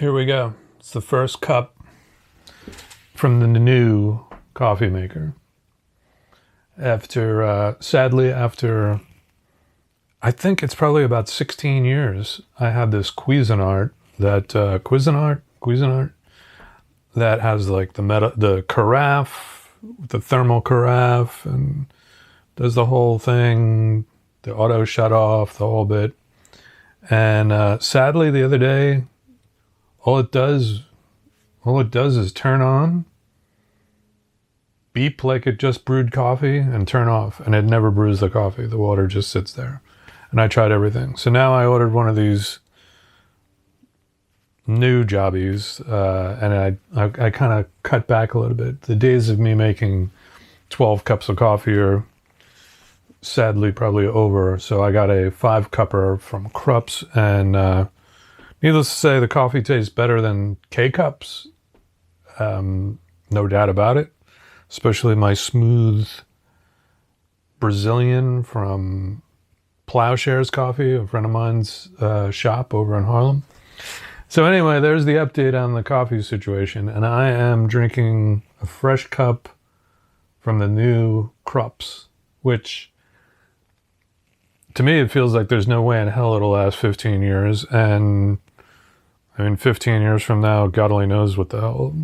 Here we go. It's the first cup from the new coffee maker. Sadly, after I think it's probably about 16 years, I had this Cuisinart that has like the carafe, the thermal carafe, and does the whole thing, the auto shut off, the whole bit. And sadly, the other day, all it does is turn on, beep like it just brewed coffee, and turn off. And it never brews the coffee. The water just sits there. And I tried everything. So now I ordered one of these new jobbies, and I kind of cut back a little bit. The days of me making 12 cups of coffee are sadly probably over. So I got a 5-cupper from Krups, and needless to say, the coffee tastes better than K-Cups. No doubt about it. Especially my smooth Brazilian from Plowshares Coffee, a friend of mine's shop over in Harlem. So anyway, there's the update on the coffee situation. And I am drinking a fresh cup from the new Krups, which to me, it feels like there's no way in hell it'll last 15 years. And I mean, 15 years from now, God only knows what the hell,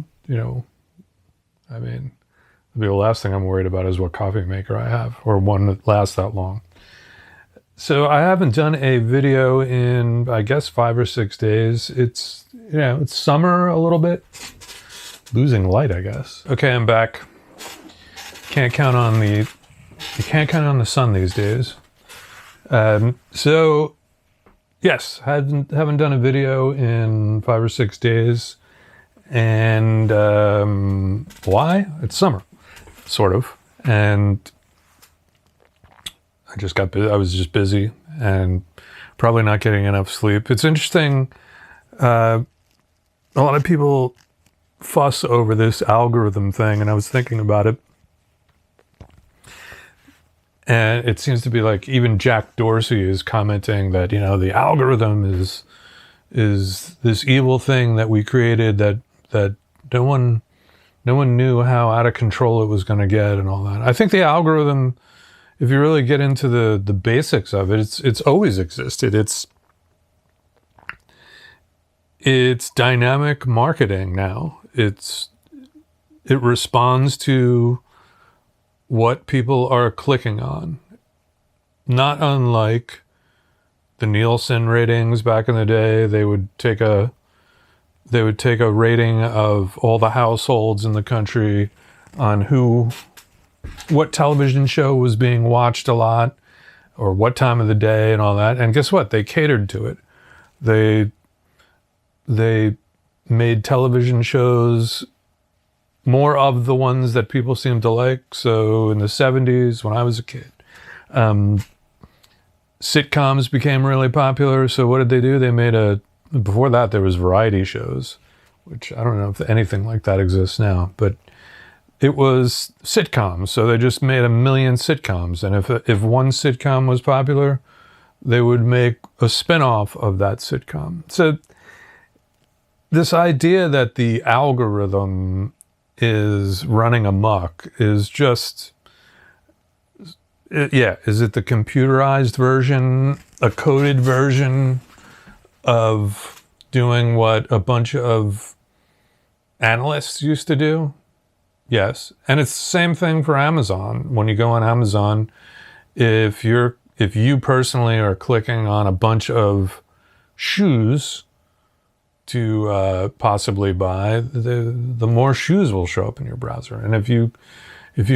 I mean, the last thing I'm worried about is what coffee maker I have, or one that lasts that long. So I haven't done a video in, I guess, 5 or 6 days. It's summer a little bit. Losing light, I guess. Okay, I'm back. You can't count on the sun these days. So yes, haven't done a video in 5 or 6 days. And why? It's summer, sort of. And I was just busy and probably not getting enough sleep. It's interesting. A lot of people fuss over this algorithm thing, and I was thinking about it. And it seems to be like even Jack Dorsey is commenting that, the algorithm is this evil thing that we created that no one knew how out of control it was going to get and all that. I think the algorithm, if you really get into the basics of it, it's always existed. It's dynamic marketing now. It responds to what people are clicking on. Not unlike the Nielsen ratings back in the day. They would take a rating of all the households in the country on what television show was being watched a lot, or what time of the day and all that. And guess what? They catered to it. They made television shows more of the ones that people seem to like. So in the 70s, when I was a kid, sitcoms became really popular. So what did they do? Before that, there was variety shows, which I don't know if anything like that exists now, but it was sitcoms. So they just made 1 million sitcoms. And if one sitcom was popular, they would make a spin-off of that sitcom. So this idea that the algorithm is running amok is just, is it the computerized version, a coded version of doing what a bunch of analysts used to do? Yes. And it's the same thing for Amazon. When you go on Amazon, if you personally are clicking on a bunch of shoes to possibly buy, the more shoes will show up in your browser. And if you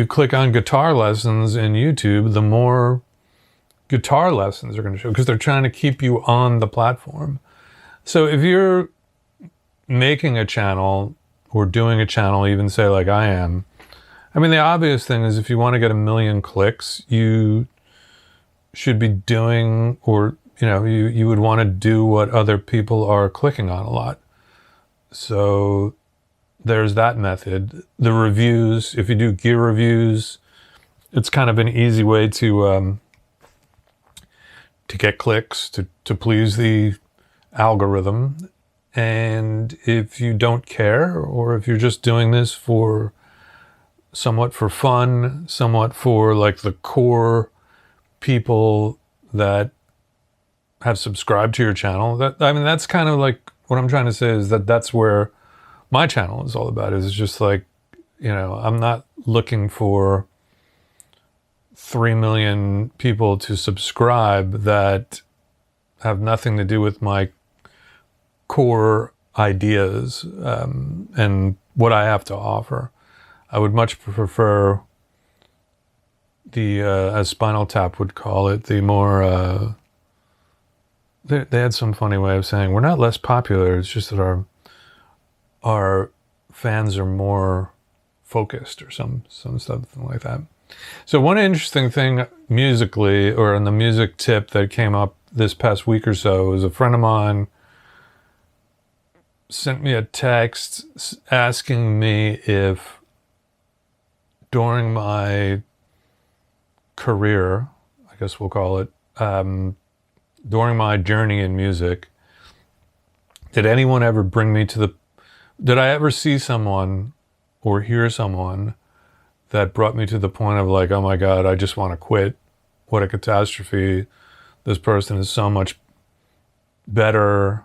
click on guitar lessons in YouTube, the more guitar lessons are going to show, because they're trying to keep you on the platform. So if you're making a channel or doing a channel, even say like I am, I mean, the obvious thing is if you want to get 1 million clicks, you should be doing, or you would want to do what other people are clicking on a lot. So there's that method. The reviews, if you do gear reviews, it's kind of an easy way to get clicks, to please the algorithm. And if you don't care, or if you're just doing this for somewhat for fun, somewhat for like the core people that have subscribed to your channel, that's kind of like what I'm trying to say, is that that's where my channel is all about. Is just like, I'm not looking for 3 million people to subscribe that have nothing to do with my core ideas and what I have to offer. I would much prefer the, as Spinal Tap would call it, the more, they had some funny way of saying, we're not less popular, it's just that our fans are more focused, or some something like that. So one interesting thing musically, or in the music tip that came up this past week or so, was a friend of mine sent me a text asking me if during my career, I guess we'll call it, during my journey in music, did anyone ever bring me to did I ever see someone or hear someone that brought me to the point of like, oh my God, I just want to quit. What a catastrophe. This person is so much better,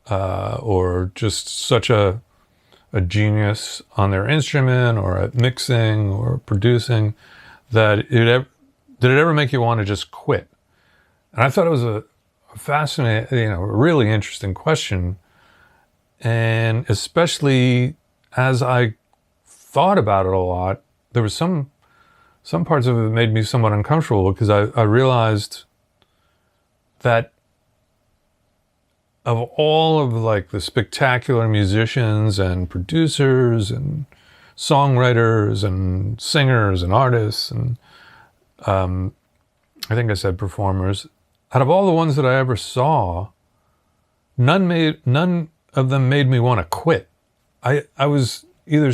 or just such a genius on their instrument, or at mixing or producing, that did it ever make you want to just quit? And I thought it was a fascinating, really interesting question. And especially as I thought about it a lot, there was some parts of it that made me somewhat uncomfortable, because I realized that of all of like the spectacular musicians and producers and songwriters and singers and artists and I think I said performers, out of all the ones that I ever saw, none of them made me want to quit. I was either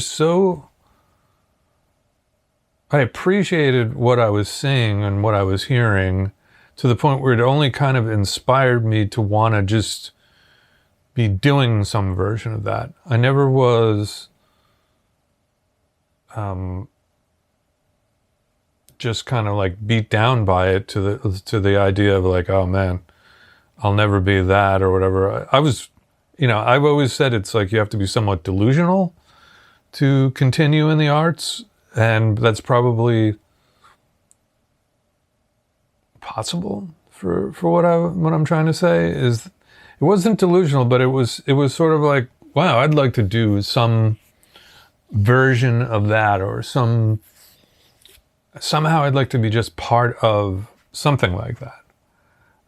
I appreciated what I was seeing and what I was hearing, to the point where it only kind of inspired me to want to just be doing some version of that. I never was just kind of like beat down by it to the idea of like, oh man, I'll never be that, or whatever. I was, I've always said it's like you have to be somewhat delusional to continue in the arts, and that's probably possible for what I'm trying to say. Is it wasn't delusional, but it was sort of like, wow, I'd like to do some version of that, or somehow I'd like to be just part of something like that.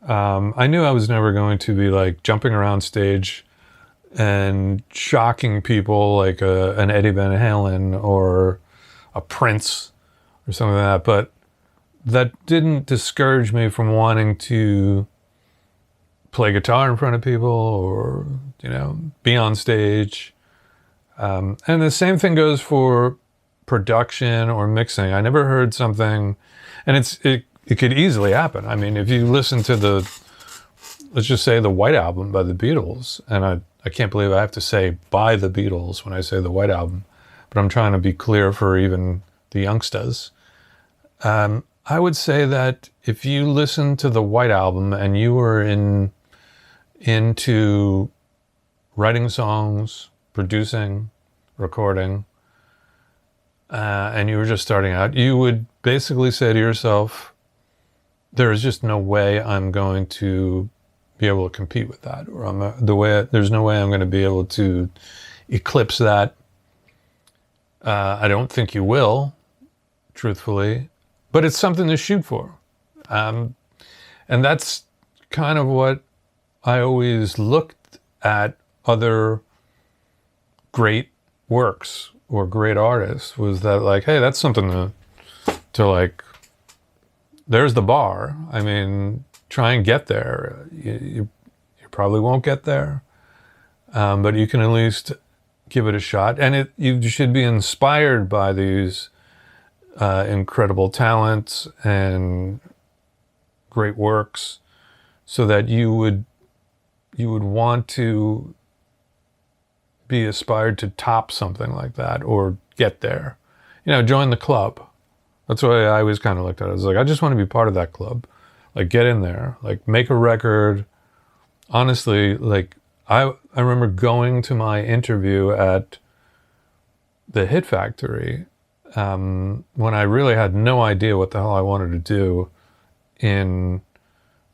I knew I was never going to be like jumping around stage and shocking people like an Eddie Van Halen or a Prince or something like that, but that didn't discourage me from wanting to play guitar in front of people, or be on stage. And the same thing goes for production or mixing. I never heard something, and it could easily happen. I mean, if you listen to let's just say the White Album by the Beatles, and I can't believe I have to say by the Beatles when I say the White Album, but I'm trying to be clear for even the youngsters. I would say that if you listen to the White Album and you were into writing songs, producing, recording, and you were just starting out, you would basically say to yourself, there is just no way I'm going to be able to compete with that, or there's no way I'm going to be able to eclipse that. I don't think you will, truthfully, but it's something to shoot for. And that's kind of what I always looked at other great works or great artists, was that like, hey, that's something to like, there's the bar. I mean, try and get there. You probably won't get there, but you can at least give it a shot. And you should be inspired by these incredible talents and great works, so that you would want to be aspired to top something like that or get there. Join the club. That's the way I always kind of looked at it. I was like, I just want to be part of that club. Like, get in there. Like, make a record. Honestly, like, I remember going to my interview at the Hit Factory when I really had no idea what the hell I wanted to do in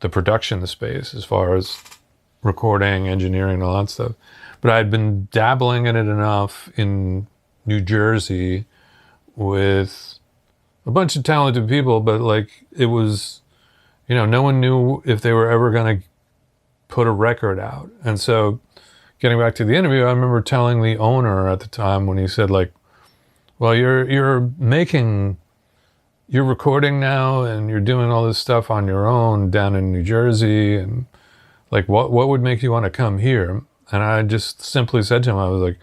the production space as far as recording, engineering, and all that stuff. But I'd been dabbling in it enough in New Jersey with a bunch of talented people, but like it was, no one knew if they were ever going to put a record out. And so getting back to the interview, I remember telling the owner at the time when he said like, well, you're recording now and you're doing all this stuff on your own down in New Jersey, and like what would make you want to come here? And I just simply said to him, I was like,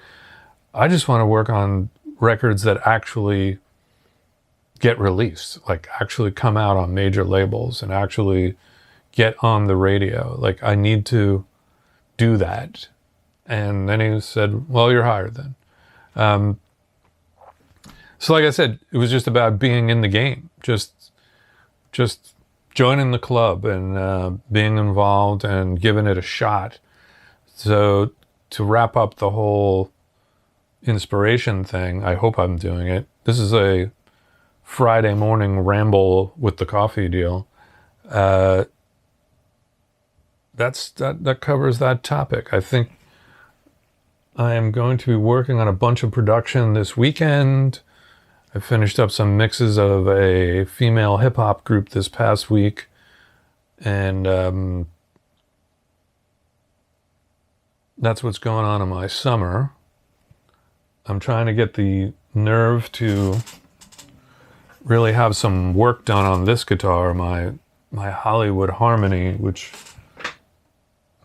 I just want to work on records that actually get released, like actually come out on major labels and actually get on the radio. Like, I need to do that. And then he said, well, you're hired then. So like I said, it was just about being in the game, just joining the club and being involved and giving it a shot. So to wrap up the whole inspiration thing, I hope I'm doing it. This is a Friday morning ramble with the coffee deal. That covers that topic. I think I am going to be working on a bunch of production this weekend. I finished up some mixes of a female hip-hop group this past week, and that's what's going on in my summer. I'm trying to get the nerve to really have some work done on this guitar, my Hollywood Harmony,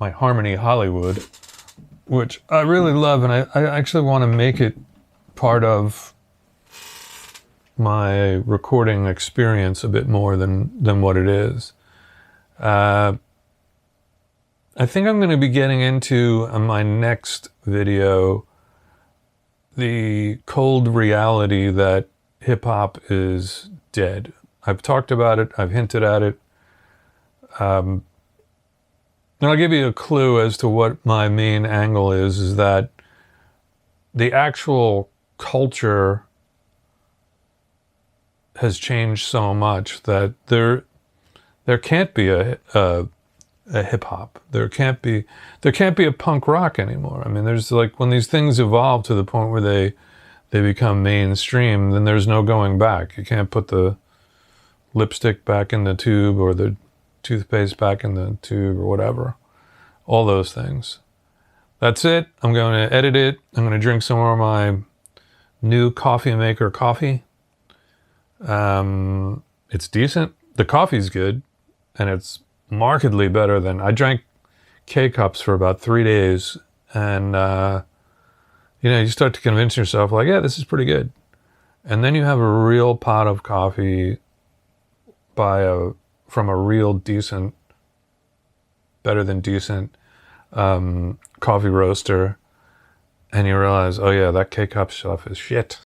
my Harmony Hollywood, which I really love, and I actually want to make it part of my recording experience a bit more than what it is. I think I'm going to be getting into my next video the cold reality that hip-hop is dead. I've talked about it, I've hinted at it. And I'll give you a clue as to what my main angle is that the actual culture has changed so much that there can't be a hip-hop. There can't be a punk rock anymore. I mean, there's like, when these things evolve to the point where they become mainstream, then there's no going back. You can't put the lipstick back in the tube or the toothpaste back in the tube or whatever. All those things. That's it. I'm going to edit it. I'm going to drink some more of my new coffee maker coffee. It's decent. The coffee's good, and it's markedly better than... I drank K-Cups for about 3 days, and you start to convince yourself, like, yeah, this is pretty good. And then you have a real pot of coffee from a real decent, better than decent coffee roaster, and you realize, oh yeah, that K-Cup stuff is shit.